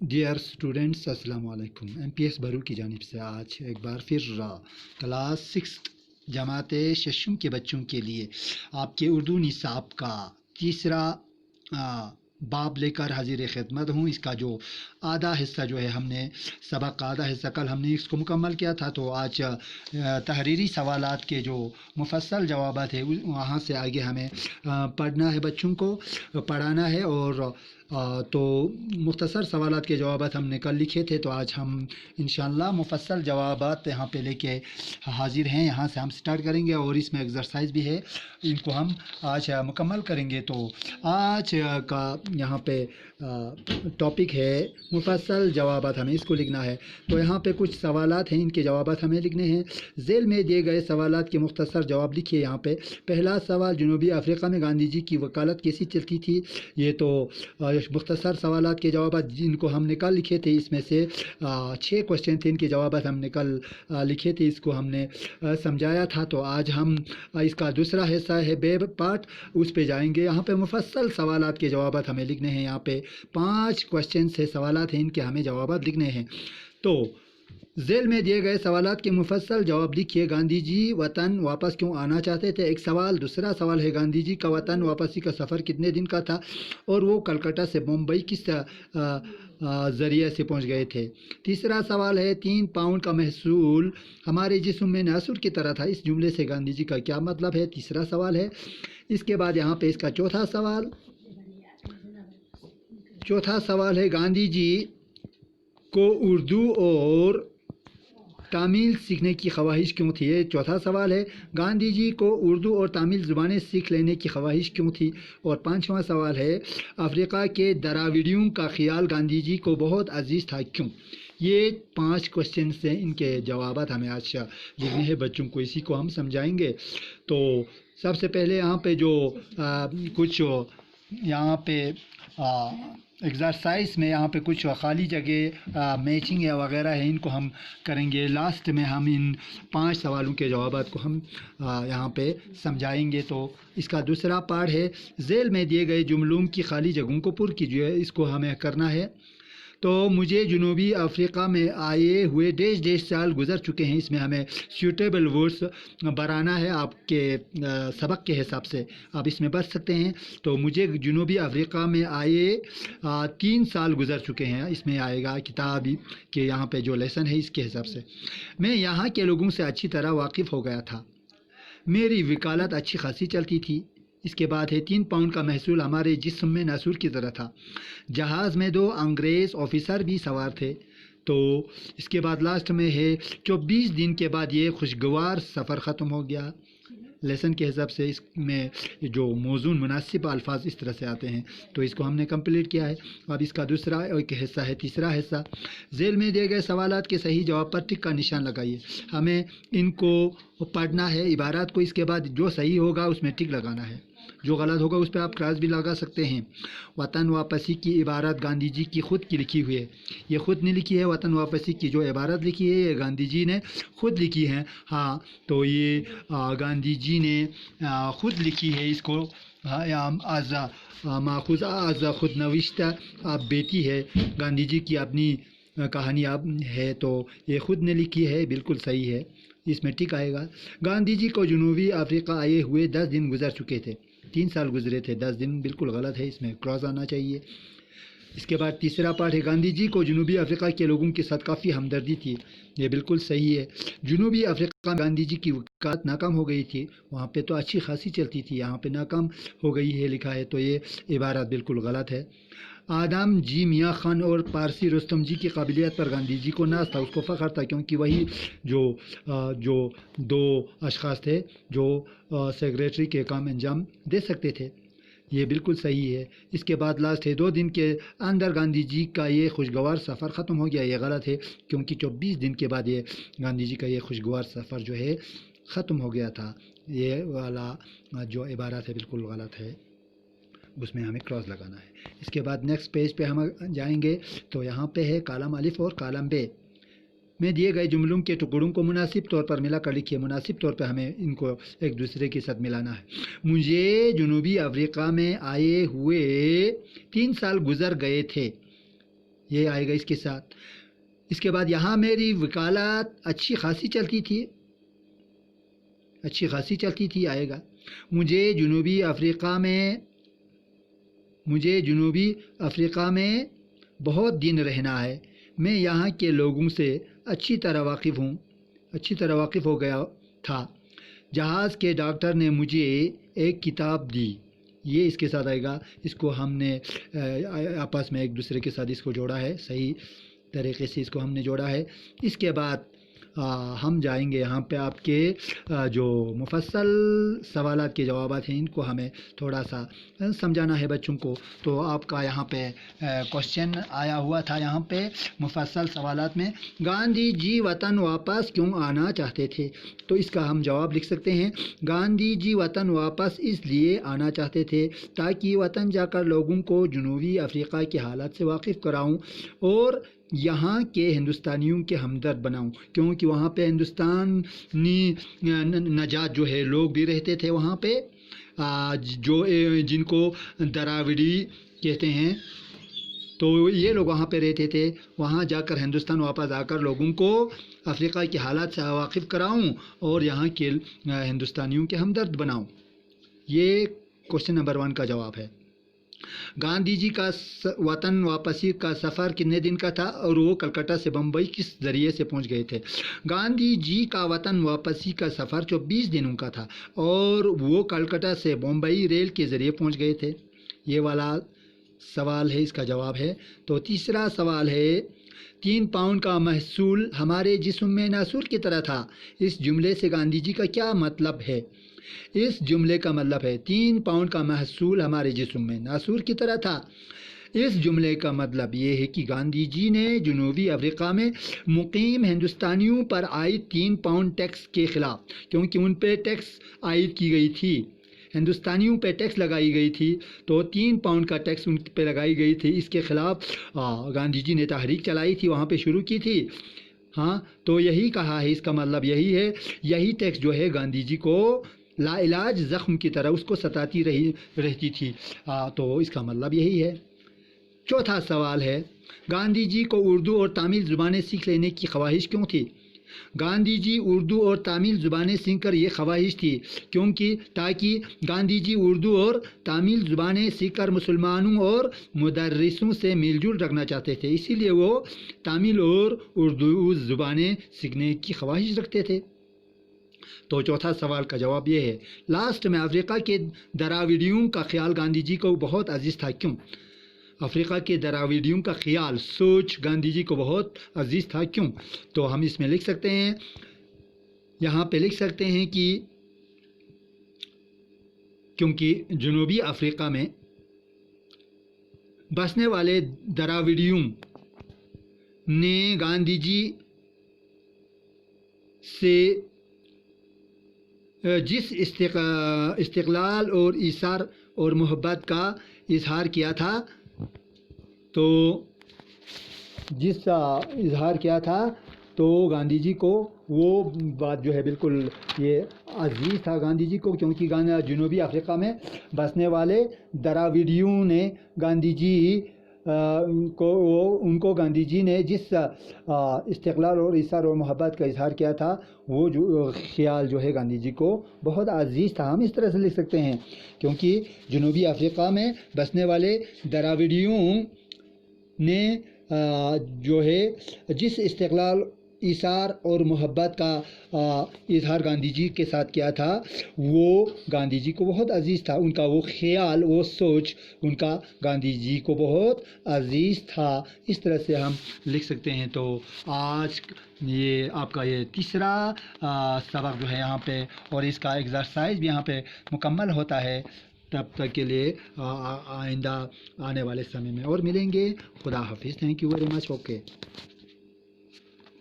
Dear students अस्सलाम वालेकुम। MPS भरू की जानिब से आज एक बार फिर क्लास 6 जमात शशम के बच्चों के लिए आपके उर्दू निसाब का तीसरा बाब लेकर हाजिर खिदमत हूँ। इसका जो आधा हिस्सा जो है हमने सबक का आधा हिस्सा कल हमने इसको मुकम्मल किया था, तो आज तहरीरी सवालात के जो मुफस्सल जवाबात है वहाँ से आगे हमें पढ़ना है, बच्चों को पढ़ाना है। और तो मुख्तसर सवालात के जवाबात हमने कल लिखे थे, तो आज हम इंशाअल्लाह मुफस्सल जवाबात यहाँ पे लेके हाजिर हैं। यहाँ से हम स्टार्ट करेंगे और इसमें एक्सरसाइज भी है, इनको हम आज मुकम्मल करेंगे। तो आज का यहाँ पे टॉपिक है मुफस्सल जवाबात, हमें इसको लिखना है। तो यहाँ पे कुछ सवालात हैं, इनके जवाबात हमें लिखने हैं। झेल में दिए गए सवालात के मुख्तसर जवाब लिखिए। यहाँ पे पहला सवाल, जनूबी अफ्रीका में गांधी जी की वकालत कैसी चलती थी। ये तो मुख्तसर सवालात के जवाब जिनको हमने कल लिखे थे, इसमें से 6 क्वेश्चन थे, इनके जवाब हमने कल लिखे थे, इसको हमने समझाया था। तो आज हम इसका दूसरा हिस्सा है बे पार्ट, उस पे जाएंगे। यहाँ पे मुफस्सल सवालात के जवाब हमें लिखने हैं। यहाँ पे 5 क्वेश्चन से सवालात हैं, इनके हमें जवाब लिखने हैं। तो झेल में दिए गए सवालात के मुफस्सल जवाब लिखिए। गांधी जी वतन वापस क्यों आना चाहते थे, एक सवाल। दूसरा सवाल है गांधी जी का वतन वापसी का सफ़र कितने दिन का था और वो कलकत्ता से मुंबई किस ज़रिए से पहुंच गए थे। तीसरा सवाल है 3 पाउंड का महसूल हमारे जिस्म में नासुर की तरह था, इस जुमले से गांधी जी का क्या मतलब है। तीसरा सवाल है। इसके बाद यहाँ पे इसका चौथा सवाल है गांधी जी को उर्दू और तामिल सीखने की ख्वाहिश क्यों थी, ये चौथा सवाल है। गांधी जी को उर्दू और तामिल ज़ुबानें सीख लेने की ख्वाहिश क्यों थी। और 5वां सवाल है अफ्रीका के दराविडियों का ख्याल गांधी जी को बहुत अजीज़ था, क्यों। ये 5 क्वेश्चन से इनके जवाब हमें आज लिखने हैं, बच्चों को इसी को हम समझाएंगे। तो सबसे पहले यहाँ पे जो कुछ यहाँ पे एक्सरसाइज में यहाँ पे कुछ खाली जगह मैचिंग या वगैरह है, इनको हम करेंगे। लास्ट में हम इन 5 सवालों के जवाबात को हम यहाँ पे समझाएंगे। तो इसका दूसरा पार्ट है झेल में दिए गए जुमलों की खाली जगहों को पुर कीजिए, इसको हमें करना है। तो मुझे जनूबी अफ्रीका में आए हुए डेढ़ साल गुजर चुके हैं, इसमें हमें सूटेबल वर्ड्स बनाना है। आपके सबक के हिसाब से आप इसमें बच सकते हैं। तो मुझे जनूबी अफ्रीका में आए 3 साल गुजर चुके हैं, इसमें आएगा किताब के यहाँ पे जो लेसन है इसके हिसाब से। मैं यहाँ के लोगों से अच्छी तरह वाकिफ़ हो गया था, मेरी वकालत अच्छी खासी चलती थी। इसके बाद है 3 पाउंड का महसूल हमारे जिस्म में नासूर की तरह था। जहाज़ में 2 अंग्रेज़ ऑफिसर भी सवार थे। तो इसके बाद लास्ट में है 24 दिन के बाद ये खुशगवार सफ़र ख़त्म हो गया। लेसन के हिसाब से इसमें जो मौजून मुनासिब अल्फाज इस तरह से आते हैं, तो इसको हमने कंप्लीट किया है। अब इसका दूसरा एक हिस्सा है, तीसरा हिस्सा। झेल में दिए गए सवालात के सही जवाब पर टिक का निशान लगाइए। हमें इनको पढ़ना है इबारत को, इसके बाद जो सही होगा उसमें टिक लगाना है, जो गलत होगा उस पर आप क्रॉस भी लगा सकते हैं। वतन वापसी की इबारत गांधी जी की खुद की लिखी हुई है, ये खुद नहीं लिखी है। वतन वापसी की जो इबारत लिखी है ये गांधी जी ने खुद लिखी है। हाँ, तो ये गांधी जी ने खुद लिखी है। इसको आज़ा माखुज़ आज़ा खुद नविश्ता आप बेटी है, गांधी जी की अपनी कहानी आप है, तो ये खुद ने लिखी है, बिल्कुल सही है, इसमें टिक आएगा। गांधी जी को जनूबी अफ्रीका आए हुए 10 दिन गुजर चुके थे, 3 साल गुजरे थे, 10 दिन बिल्कुल गलत है, इसमें क्रॉस आना चाहिए। इसके बाद तीसरा पार्ट है गांधी जी को जनूबी अफ्रीका के लोगों के साथ काफ़ी हमदर्दी थी, ये बिल्कुल सही है। जनूबी अफ्रीका में गांधी जी की वकालत नाकाम हो गई थी, वहाँ पे तो अच्छी खासी चलती थी, यहाँ पे नाकाम हो गई है लिखा है, तो ये इबारत बिल्कुल गलत है। आदम जी मियाँ खान और पारसी रुस्तम जी की काबिलियत पर गांधी जी को नाज था, उसको फ़ख्र था, क्योंकि वही जो 2 अशख़ास थे जो सेक्रेटरी के काम अंजाम दे सकते थे, ये बिल्कुल सही है। इसके बाद लास्ट है 2 दिन के अंदर गांधी जी का ये खुशगवार सफ़र ख़त्म हो गया, ये गलत है, क्योंकि 24 दिन के बाद ये गांधी जी का ये खुशगवार सफ़र जो है ख़त्म हो गया था। ये वाला जो इबारत है बिल्कुल गलत है, उसमें हमें क्रॉस लगाना है। इसके बाद नेक्स्ट पेज पे हम जाएंगे, तो यहाँ पे है कालम अलिफ और कालम बे में दिए गए जुमलों के टुकड़ों को मुनासिब तौर पर मिलाकर लिखिए। मुनासिब तौर पर हमें इनको एक दूसरे के साथ मिलाना है। मुझे जनूबी अफ्रीका में आए हुए 3 साल गुजर गए थे, یہ آئے گا اس کے ساتھ. اس کے بعد یہاں میری وکالت اچھی خاصی چلتی تھی آئے گا. مجھے جنوبی افریقہ میں بہت دن رہنا ہے. میں یہاں کے لوگوں سے اچھی طرح واقف ہو گیا تھا. جہاز کے ڈاکٹر نے مجھے ایک کتاب دی. یہ اس کے ساتھ آئے گا. اس کو ہم نے آپس میں ایک دوسرے کے ساتھ اس کو جوڑا ہے, صحیح طریقے سے اس کو ہم نے جوڑا ہے. اس کے بعد ہم جائیں گے یہاں پہ آپ کے جو مفصل سوالات کے جوابات ہیں ان کو ہمیں تھوڑا سا سمجھانا ہے بچوں کو. تو آپ کا یہاں پہ کوشچن آیا ہوا تھا یہاں پہ مفصل سوالات میں, گاندھی جی وطن واپس کیوں آنا چاہتے تھے؟ تو اس کا ہم جواب لکھ سکتے ہیں. گاندھی جی وطن واپس اس لیے آنا چاہتے تھے تاکہ وطن جا کر لوگوں کو جنوبی افریقہ کے حالات سے واقف کراؤں اور یہاں کے ہندوستانیوں کے ہمدرد بناؤں, کیونکہ وہاں پہ ہندوستانی نژاد جو ہے لوگ بھی رہتے تھے وہاں پہ, جو جن کو دراوڑی کہتے ہیں. تو یہ لوگ وہاں پہ رہتے تھے. وہاں جا کر ہندوستان واپس آ کر لوگوں کو افریقہ کے حالات سے واقف کراؤں اور یہاں کے ہندوستانیوں کے ہمدرد بناؤں. یہ کوشچن نمبر 1 کا جواب ہے. گاندھی جی کا وطن واپسی کا سفر کتنے دن کا تھا اور وہ کلکتہ سے بمبئی کس ذریعے سے پہنچ گئے تھے؟ گاندھی جی کا وطن واپسی کا سفر 24 دنوں کا تھا اور وہ کلکتہ سے بمبئی ریل کے ذریعے پہنچ گئے تھے. یہ والا سوال ہے, اس کا جواب ہے. تو تیسرا سوال ہے, 3 پاؤنڈ کا محصول ہمارے جسم میں ناسور کی طرح تھا. اس جملے سے گاندھی جی کا کیا مطلب ہے؟ اس جملے کا مطلب ہے 3 پاؤنڈ کا محصول ہمارے جسم میں ناسور کی طرح تھا. اس جملے کا مطلب یہ ہے کہ گاندھی جی نے جنوبی افریقہ میں مقیم ہندوستانیوں پر عائد 3 پاؤنڈ ٹیکس کے خلاف, کیونکہ ان پہ ٹیکس عائد کی گئی تھی, ہندوستانیوں پہ ٹیکس لگائی گئی تھی, تو 3 پاؤنڈ کا ٹیکس ان پہ لگائی گئی تھی. اس کے خلاف گاندھی جی نے تحریک چلائی تھی, وہاں پہ شروع کی تھی. ہاں, تو یہی کہا ہے, اس کا مطلب یہی ہے. یہی ٹیکس جو ہے گاندھی جی کو لا علاج زخم کی طرح اس کو ستاتی رہتی تھی. تو اس کا مطلب یہی ہے. چوتھا سوال ہے, گاندھی جی کو اردو اور تامل زبانیں سیکھ لینے کی خواہش کیوں تھی؟ گاندھی جی اردو اور تامل زبانیں سیکھ کر یہ خواہش تھی تاکہ گاندھی جی اردو اور تامل زبانیں سیکھ کر مسلمانوں اور مدرسوں سے میل جول رکھنا چاہتے تھے. اسی لیے وہ تامل اور اردو زبانیں سیکھنے کی خواہش رکھتے تھے. تو چوتھا سوال کا جواب یہ ہے. لاسٹ میں, افریقہ کے دراوڑیوں کا خیال گاندھی جی کو بہت عزیز تھا, کیوں؟ افریقہ کے دراوڑیوں کا خیال, سوچ گاندھی جی کو بہت عزیز تھا, کیوں؟ تو ہم اس میں لکھ سکتے ہیں, یہاں پہ لکھ سکتے ہیں کہ کیونکہ جنوبی افریقہ میں بسنے والے دراوڑیوں نے گاندھی جی سے جس استقلال اور ایثار اور محبت کا اظہار کیا تھا, تو گاندھی جی کو وہ بات جو ہے بالکل یہ عزیز تھا گاندھی جی کو, کیونکہ جنوبی افریقہ میں بسنے والے دراوڑیوں نے گاندھی جی کو گاندھی جی نے جس استقلال اور ایثار اور محبت کا اظہار کیا تھا, وہ جو خیال جو ہے گاندھی جی کو بہت عزیز تھا. ہم اس طرح سے لکھ سکتے ہیں, کیونکہ جنوبی افریقہ میں بسنے والے دراوڑیوں نے جو ہے جس استقلال, ایثار اور محبت کا اظہار گاندھی جی کے ساتھ کیا تھا, وہ گاندھی جی کو بہت عزیز تھا. ان کا وہ خیال, وہ سوچ ان کا گاندھی جی کو بہت عزیز تھا. اس طرح سے ہم لکھ سکتے ہیں. تو آج یہ آپ کا یہ تیسرا سبق جو ہے یہاں پہ, اور اس کا ایکسرسائز بھی یہاں پہ مکمل ہوتا ہے. تب تک کے لیے آئندہ آنے والے سمے میں اور ملیں گے. خدا حافظ. Thank you very much. Okay.